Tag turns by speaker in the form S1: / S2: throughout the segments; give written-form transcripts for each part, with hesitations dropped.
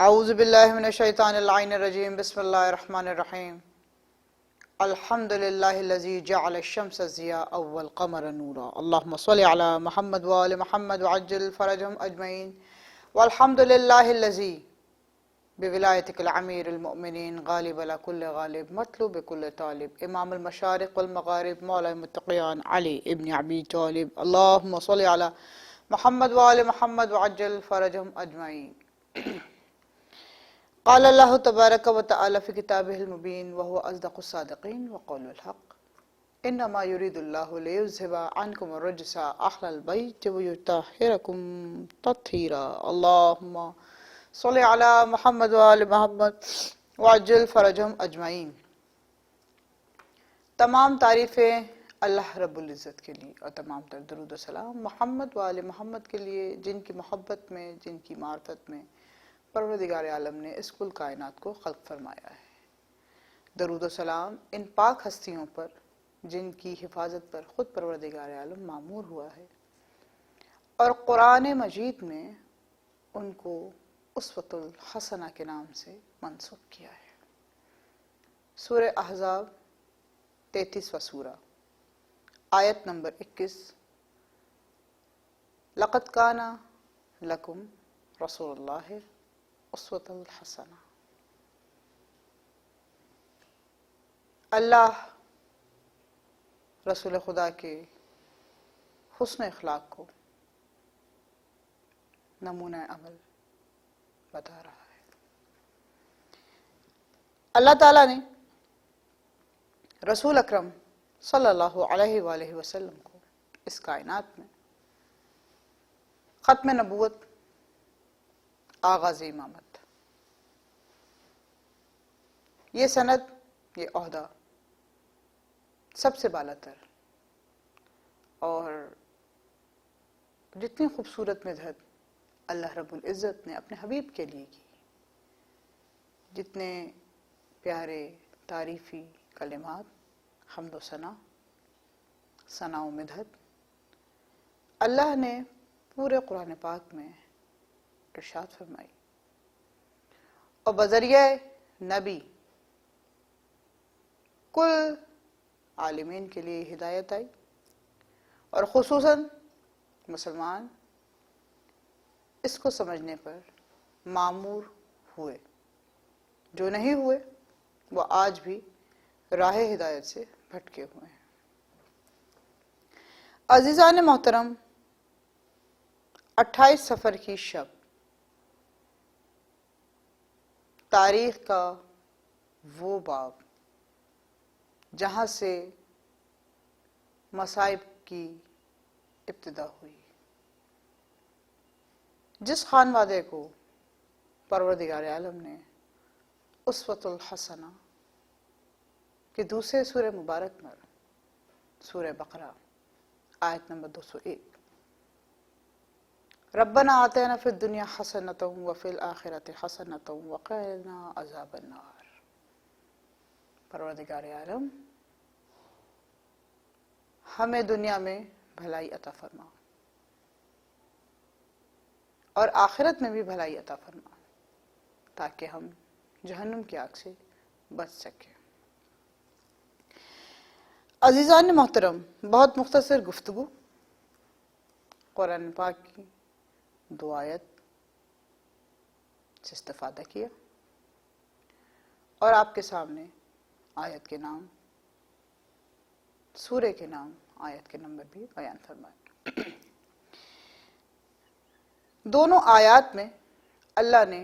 S1: اعوذ باللہ من الشیطان اللعین الرجیم بسم اللہ الرحمن الرحیم الحمد للہ الذی جعل الشمس ضیاء والقمر نورا اللہم صل علی محمد وآل محمد وعجل فرجهم اجمعین والحمد للہ الذی بولایتک العمیر المؤمنین غالب علی کل غالب مطلوب کل طالب امام المشارق والمغارب مولا متقیان علی ابن ابی طالب اللہم صل علی محمد وآل محمد وعجل فرجهم اجمعین. قال اللہ تبارک و تعالی فی کتابہ المبین وہو اصدق الصادقین وقول الحق انما یرید اللہ لیذہب عنکم الرجس اہل البیت ویطہرکم تطہیرا اللہم صلی علی محمد وآل محمد وعجل فرجهم اجمعین. تمام تعریفیں اللہ رب العزت کے لیے اور تمام تر درود و سلام محمد وآل محمد کے لیے جن کی محبت میں، جن کی معرفت میں پروردگار عالم نے اس کل کائنات کو خلق فرمایا ہے. درود و سلام ان پاک ہستیوں پر جن کی حفاظت پر خود پروردگار عالم مامور ہوا ہے اور قرآن مجید میں ان کو اسوۃ الحسنہ کے نام سے منسوب کیا ہے. سورہ احزاب 33واں سورہ آیت نمبر 21. لقد کان لکم رسول اللہ اسوۃ الحسنہ. اللہ رسول خدا کے حسن اخلاق کو نمونہ عمل بتا رہا ہے. اللہ تعالیٰ نے رسول اکرم صلی اللہ علیہ وآلہ وسلم کو اس کائنات میں ختم نبوت، آغاز امامت، یہ سند، یہ عہدہ سب سے بالا تر اور جتنی خوبصورت مدحت اللہ رب العزت نے اپنے حبیب کے لیے کی، جتنے پیارے تعریفی کلمات، حمد و ثنا و مدحت اللہ نے پورے قرآن پاک میں ارشاد فرمائی اور بذریعہ نبی کل عالمین کے لیے ہدایت آئی اور خصوصاً مسلمان اس کو سمجھنے پر مامور ہوئے. جو نہیں ہوئے وہ آج بھی راہ ہدایت سے بھٹکے ہوئے ہیں. عزیزان محترم، 28 سفر کی شب تاریخ کا وہ باب جہاں سے مصائب کی ابتدا ہوئی، جس خانوادے کو پروردگار عالم نے اسوۃ الحسنہ کہ دوسرے سورہ مبارک میں سورہ بقرہ آیت نمبر 201 ربنا آتینا فی الدنیا حسنۃ وفی الآخرۃ حسنۃ وقنا عذاب النار. پروردگار عالم ہمیں دنیا میں بھلائی عطا فرما اور آخرت میں بھی بھلائی عطا فرما تاکہ ہم جہنم کی آگ سے بچ سکیں. عزیزان محترم، بہت مختصر گفتگو، قرآن پاک کی 2 آیت سے استفادہ کیا اور آپ کے سامنے آیت کے نام، سورہ کے نام، آیت کے نمبر بھی بیان فرمائے. دونوں آیات میں اللہ نے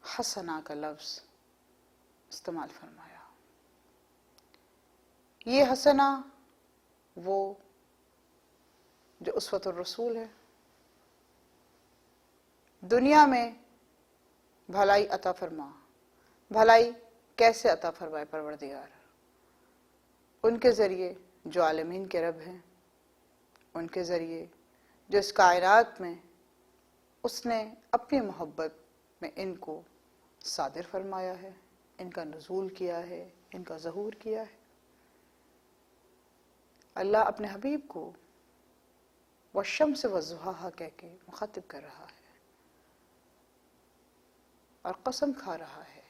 S1: حسنہ کا لفظ استعمال فرمایا. یہ حسنہ وہ جو اسوۃ الرسول ہے، دنیا میں بھلائی عطا فرما. بھلائی کیسے عطا فرمائے پروردگار؟ ان کے ذریعے جو عالمین کے رب ہیں، ان کے ذریعے جو اس کائنات میں اس نے اپنی محبت میں ان کو صادر فرمایا ہے، ان کا نزول کیا ہے، ان کا ظہور کیا ہے. اللہ اپنے حبیب کو والشمس والضحاہا کہہ کے مخاطب کر رہا ہے. اور قسم کھا رہا ہے،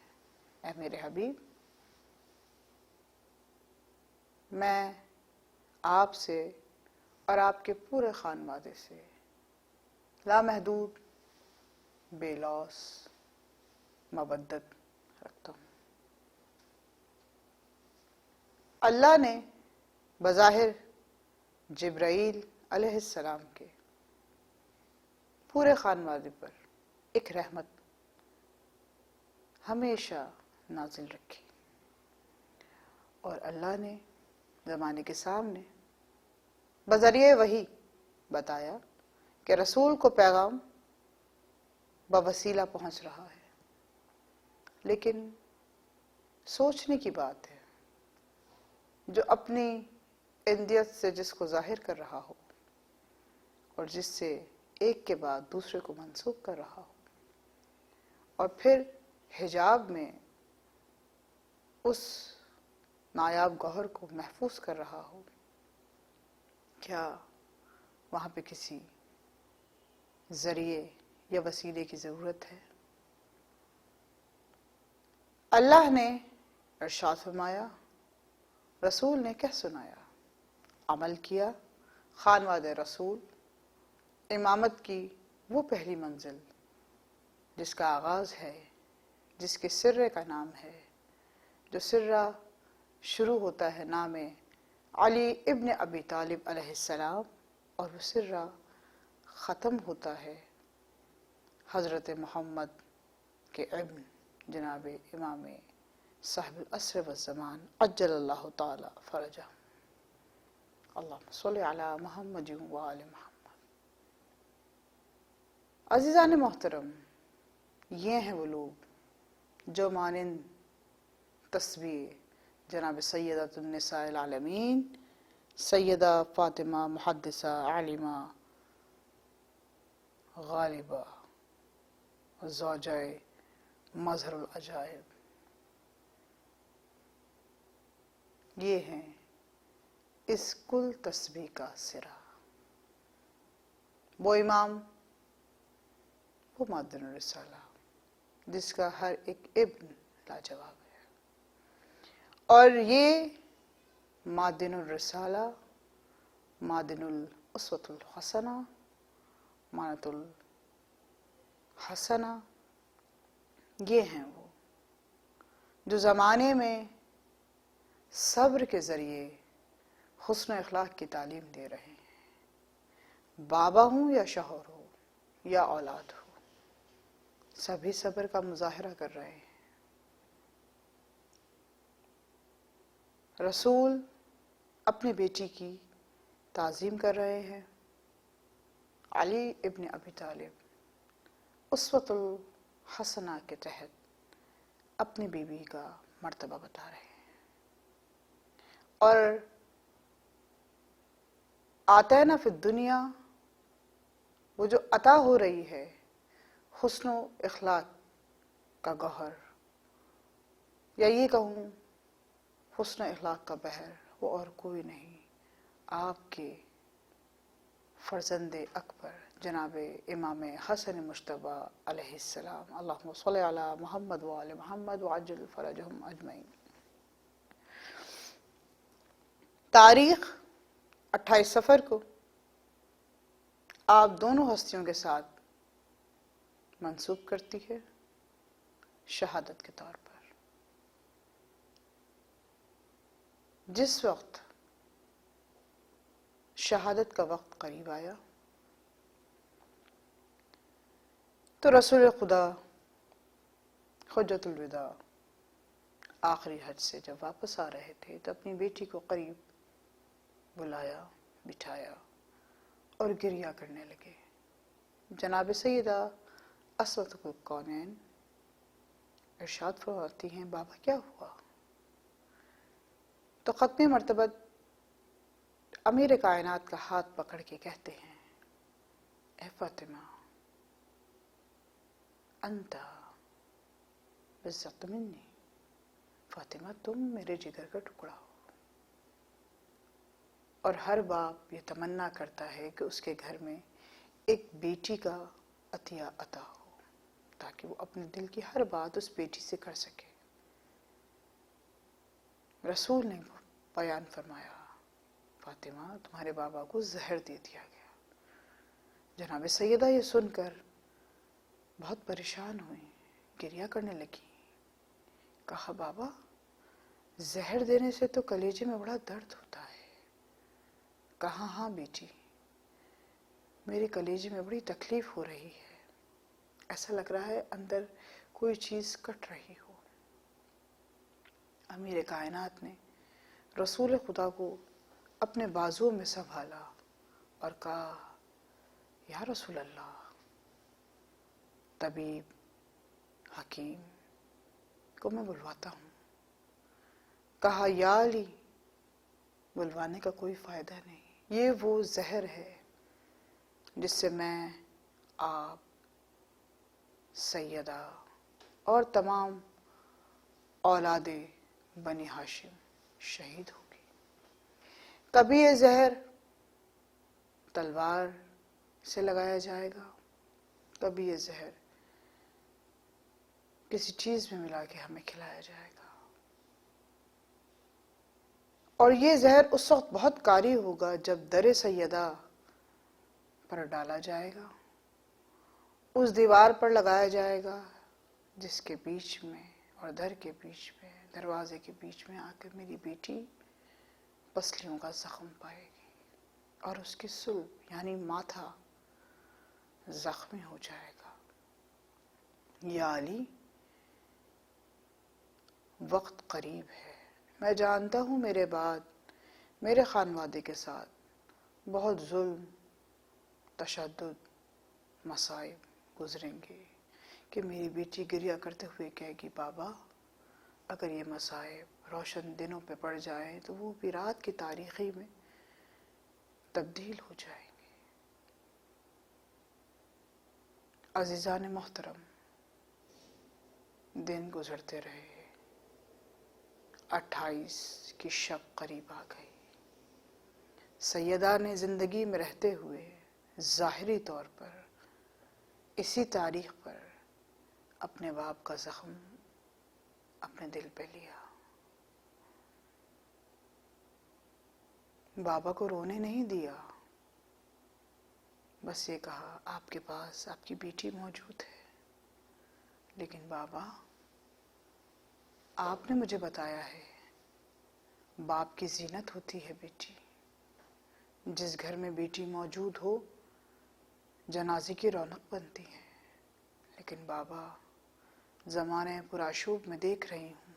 S1: اے میرے حبیب، میں آپ سے اور آپ کے پورے خانوادے سے لامحدود بے لوث مودت رکھتا ہوں۔ اللہ نے بظاہر جبرائیل علیہ السلام کے پورے خانوادے پر ایک رحمت ہمیشہ نازل رکھی، اور اللہ نے زمانے کے سامنے بذریعہ وحی بتایا کہ رسول کو پیغام بوسیلہ پہنچ رہا ہے، لیکن سوچنے کی بات ہے، جو اپنی اندیت سے جس کو ظاہر کر رہا ہو اور جس سے ایک کے بعد دوسرے کو منسوخ کر رہا ہو، اور پھر حجاب میں اس نایاب گوہر کو محفوظ کر رہا ہو، کیا وہاں پہ کسی ذریعے یا وسیلے کی ضرورت ہے؟ اللہ نے ارشاد فرمایا، رسول نے کہہ سنایا، عمل کیا، خانوادہ رسول امامت کی وہ پہلی منزل جس کا آغاز ہے، جس کے سرے کا نام ہے، جو سرہ شروع ہوتا ہے نام علی ابن ابی طالب علیہ السلام، اور وہ سرہ ختم ہوتا ہے حضرت محمد کے ابن جناب امام صاحب العصر والزمان عجل اللہ تعالی فرجہ، اللہم صلی علی محمد وآل محمد۔ عزیزان محترم، یہ ہیں وہ لوگ جو مانند تسبیح جناب سیدۃ النساء العالمین سیدہ فاطمہ محدثہ عالمہ غالبہ زوجہ مظہر العجائب، یہ ہیں اس کل تسبیح کا سرا، وہ امام، وہ معدن الرسالہ جس کا ہر ایک ابن لاجواب ہے، اور یہ معدن الرسالہ، معدن الاسوۃ الحسنہ، مانت الحسنہ، یہ ہیں وہ جو زمانے میں صبر کے ذریعے حسن و اخلاق کی تعلیم دے رہے ہیں، بابا ہوں یا شوہر ہو یا اولاد ہو، سبھی صبر کا مظاہرہ کر رہے ہیں۔ رسول اپنی بیٹی کی تعظیم کر رہے ہیں، علی ابن ابی طالب اسوۃ الحسنہ کے تحت اپنی بیوی کا مرتبہ بتا رہے ہیں، اور آتینا فی الدنیا، وہ جو عطا ہو رہی ہے حسن و اخلاق کا گوہر، یا یہ کہوں حسن و اخلاق کا بحر، وہ اور کوئی نہیں، آپ کے فرزند اکبر جناب امام حسن مجتبی علیہ السلام، اللہم صلی علی محمد وآل محمد وعجل فرجہم اجمعین۔ تاریخ 28 صفر کو آپ دونوں ہستیوں کے ساتھ منسوب کرتی ہے شہادت کے طور پر۔ جس وقت شہادت کا وقت قریب آیا تو رسول خدا حجۃ الوداع آخری حج سے جب واپس آ رہے تھے تو اپنی بیٹی کو قریب بلایا، بٹھایا اور گریہ کرنے لگے۔ جناب سیدہ اسوۃ الکونین ارشاد فرماتی ہیں، بابا کیا ہوا؟ تو ختم مرتبہ امیر کائنات کا ہاتھ پکڑ کے کہتے ہیں، اے فاطمہ، انت بزت منی، فاطمہ تم میرے جگر کا ٹکڑا ہو، اور ہر باپ یہ تمنا کرتا ہے کہ اس کے گھر میں ایک بیٹی کا عطیہ عطا ہو، تاکہ وہ اپنے دل کی ہر بات اس بیٹی سے کر سکے۔ رسول نے بیان فرمایا، فاطمہ تمہارے بابا کو زہر دے دیا گیا۔ جناب سیدہ یہ سن کر بہت پریشان ہوئی، گریہ کرنے لگی۔ کہا بابا زہر دینے سے تو کلیجے میں بڑا درد ہوتا ہے۔ کہا ہاں بیٹی، میرے کلیجے میں بڑی تکلیف ہو رہی ہے، ایسا لگ رہا ہے اندر کوئی چیز کٹ رہی ہو۔ امیر کائنات نے رسول خدا کو اپنے بازو میں سنبھالا اور کہا یا رسول اللہ، طبیب حکیم کو میں بلواتا ہوں۔ کہا یا علی، بلوانے کا کوئی فائدہ نہیں، یہ وہ زہر ہے جس سے میں، آپ، سیدہ اور تمام اولاد بنی ہاشم شہید ہوگی۔ کبھی یہ زہر تلوار سے لگایا جائے گا، کبھی یہ زہر کسی چیز میں ملا کے ہمیں کھلایا جائے گا، اور یہ زہر اس وقت بہت کاری ہوگا جب در سیدہ پر ڈالا جائے گا، اس دیوار پر لگایا جائے گا جس کے بیچ میں اور در کے بیچ میں، دروازے کے بیچ میں آ کر میری بیٹی پسلیوں کا زخم پائے گی اور اس کی صلب یعنی ماتھا زخمی ہو جائے گا۔ یا علی، وقت قریب ہے، میں جانتا ہوں میرے بعد میرے خانوادے کے ساتھ بہت ظلم، تشدد، مصائب گزریں گے کہ میری بیٹی گریہ کرتے ہوئے کہے گی بابا اگر یہ مصائب روشن دنوں پہ پڑ جائیں تو وہ بھی رات کی تاریخی میں تبدیل ہو جائیں گے۔ عزیزان محترم، دن گزرتے رہے، 28 کی شب قریب آ گئی۔ سیدہ نے زندگی میں رہتے ہوئے ظاہری طور پر اسی تاریخ پر اپنے باپ کا زخم اپنے دل پہ لیا۔ بابا کو رونے نہیں دیا، بس یہ کہا آپ کے پاس آپ کی بیٹی موجود ہے، لیکن بابا آپ نے مجھے بتایا ہے باپ کی زینت ہوتی ہے بیٹی، جس گھر میں بیٹی موجود ہو جنازے کی رونق بنتی ہے، لیکن بابا زمانے پرآشوب میں دیکھ رہی ہوں،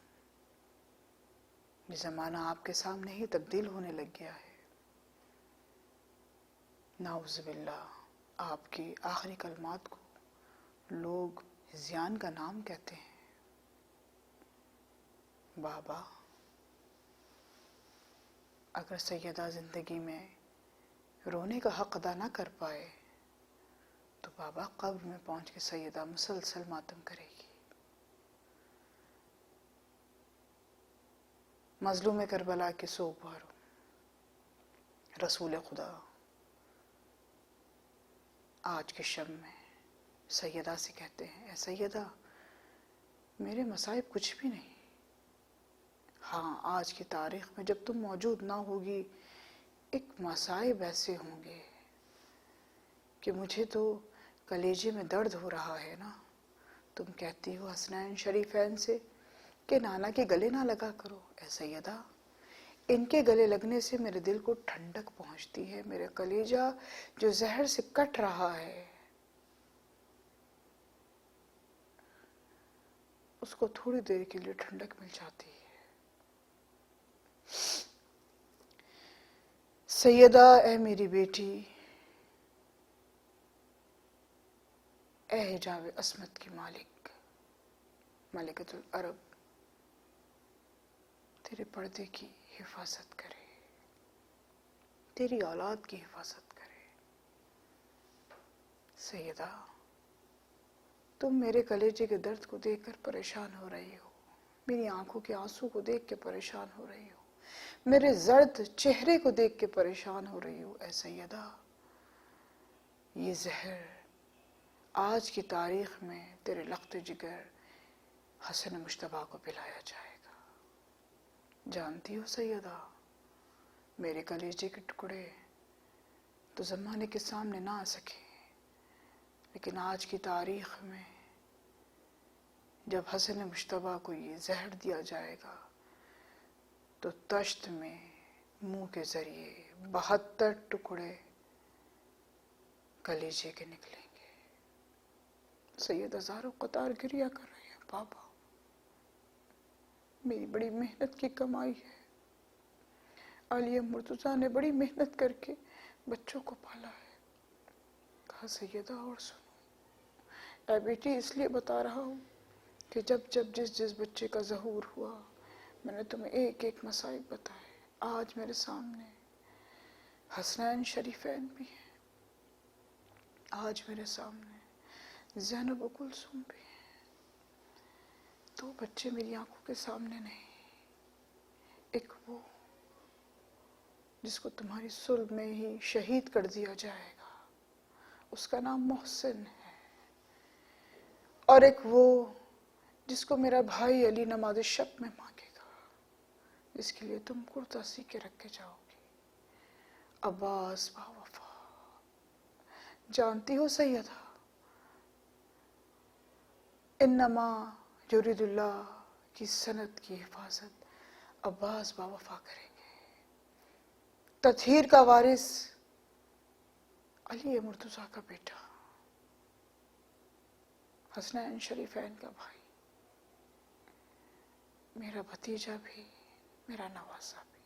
S1: یہ زمانہ آپ کے سامنے ہی تبدیل ہونے لگ گیا ہے۔ نعوذ باللہ، آپ کی آخری کلمات کو لوگ ہذیان کا نام کہتے ہیں۔ بابا اگر سیدہ زندگی میں رونے کا حق ادا نہ کر پائے تو بابا قبر میں پہنچ کے سیدہ مسلسل ماتم کرے گی۔ مظلوم کربلا کے سوگواروں، رسول خدا آج کے شب میں سیدہ سے کہتے ہیں اے سیدہ میرے مصائب کچھ بھی نہیں، ہاں آج کی تاریخ میں جب تم موجود نہ ہوگی ایک مصائب ایسے ہوں گے کہ مجھے تو کلیجے میں درد ہو رہا ہے نا۔ تم کہتی ہو حسنین شریفین سے کہ نانا کے گلے نہ لگا کرو، اے سیدہ ان کے گلے لگنے سے میرے دل کو ٹھنڈک پہنچتی ہے، میرا کلیجہ جو زہر سے کٹ رہا ہے اس کو تھوڑی دیر کے لیے ٹھنڈک مل جاتی ہے۔ سیدہ اے میری بیٹی، اے حجاب عصمت کی مالک، ملکۃ العرب تیرے پردے کی حفاظت کرے، تیری اولاد کی حفاظت کرے۔ سیدہ تم میرے کلیجے کے درد کو دیکھ کر پریشان ہو رہی ہو، میری آنکھوں کے آنسو کو دیکھ کے پریشان ہو رہی ہو، میرے زرد چہرے کو دیکھ کے پریشان ہو رہی ہو۔ اے سیدہ یہ زہر آج کی تاریخ میں تیرے لخت جگر حسن مشتبہ کو پلایا جائے گا۔ جانتی ہو سیدہ، میرے کلیجے کے ٹکڑے تو زمانے کے سامنے نہ آ سکے، لیکن آج کی تاریخ میں جب حسن مشتبہ کو یہ زہر دیا جائے گا تو تشت میں منہ کے ذریعے 72 ٹکڑے کلیجے کے نکلیں گے۔ سید ہزاروں قطار گریہ کر رہے ہیں، بابا میری بڑی محنت کی کمائی ہے، عالیہ مرتضیٰ نے بڑی محنت کر کے بچوں کو پالا ہے۔ کہا سیدہ اور سنو، اے بیٹی اس لیے بتا رہا ہوں کہ جب جس بچے کا ظہور ہوا میں نے تمہیں ایک ایک مصائب بتائے۔ آج میرے سامنے حسنین شریفین بھی ہیں، آج میرے سامنے زینب و کلثوم بھی ہیں۔ دو بچے میری آنکھوں کے سامنے نہیں، ایک وہ جس کو تمہاری صلب میں ہی شہید کر دیا جائے گا، اس کا نام محسن ہے، اور ایک وہ جس کو میرا بھائی علی نماز شب میں مانگے گا، جس کے لیے تم کرتا سی کے رکھ کے جاؤ گی، عباس با وفا۔ جانتی ہو سیدہ، انما یرید اللہ کی سند کی حفاظت عباس با وفا کریں گے۔ تطہیر کا وارث علی مرتضیٰ کا بیٹا، حسنین شریفین کا بھائی، میرا بھتیجا بھی، میرا نواسا بھی۔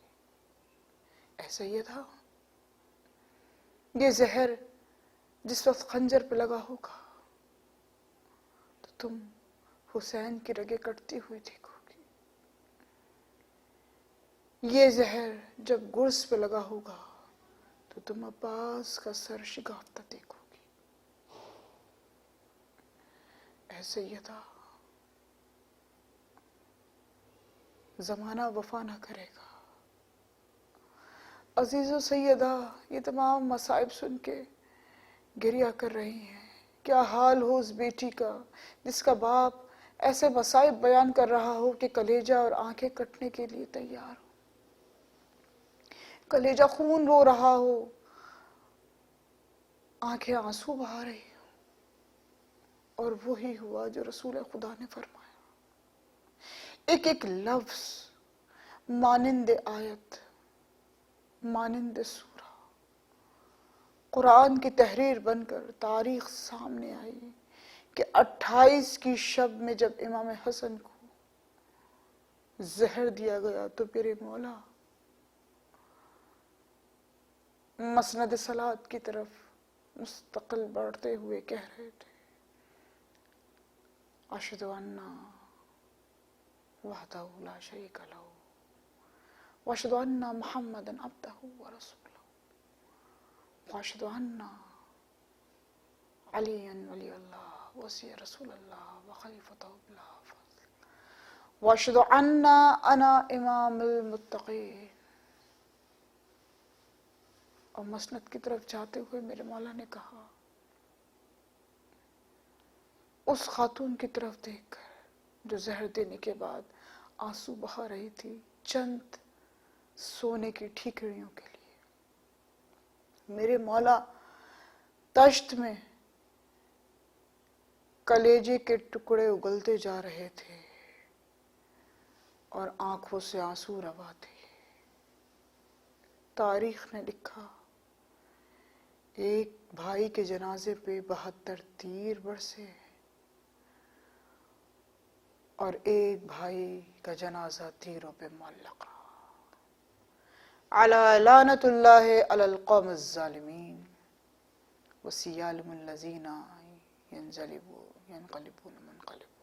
S1: اے سیدہ، یہ زہر جس وقت خنجر پہ لگا ہوگا تو تم حسین کی رگیں کٹتی ہوئی دیکھو گی، یہ زہر جب گرز پہ لگا ہوگا تو تم عباس کا سر شگافتہ دیکھو گی۔ اے سیدہ، زمانہ وفا نہ کرے گا۔ عزیز و سیدہ، یہ تمام مصائب سن کے گریہ کر رہی ہیں۔ کیا حال ہو اس بیٹی کا جس کا باپ ایسے مصائب بیان کر رہا ہو کہ کلیجہ اور آنکھیں کٹنے کے لیے تیار ہو، کلیجہ خون رو رہا ہو، آنکھیں آنسو بہا رہی ہو، اور وہی ہوا جو رسول خدا نے فرمایا۔ ایک ایک لفظ مانند آیت، مانند سورہ قرآن کی تحریر بن کر تاریخ سامنے آئی کہ 28 کی شب میں جب امام حسن کو زہر دیا گیا تو میرے مولا مسند صلات کی طرف مستقل بڑھتے ہوئے کہہ رہے تھے، اشہد ان وحدہ لا شریک لہ واشہد ان محمدا عبدہ ورسولہ واشہد ان علیٰ ولی اللہ وصی رسول اللہ وخلیفتہ بلا فضل واشہد ان انا امام المتقین۔ اور مسند کی طرف جاتے ہوئے میرے مولا نے کہا، اس خاتون کی طرف دیکھ کر جو زہر دینے کے بعد آنسو بہا رہی تھی چند سونے کی ٹھیکریوں کے لیے، میرے مولا تشت میں کلیجے کے ٹکڑے اگلتے جا رہے تھے اور آنکھوں سے آنسو روا تھے۔ تاریخ نے لکھا، ایک بھائی کے جنازے پہ 72 تیر برسے اور ایک بھائی کا جنازہ تیروں پہ معلق رہا۔ علی لعنت اللہ علی القوم الظالمین وسیعلم الذین ینقلبون منقلبین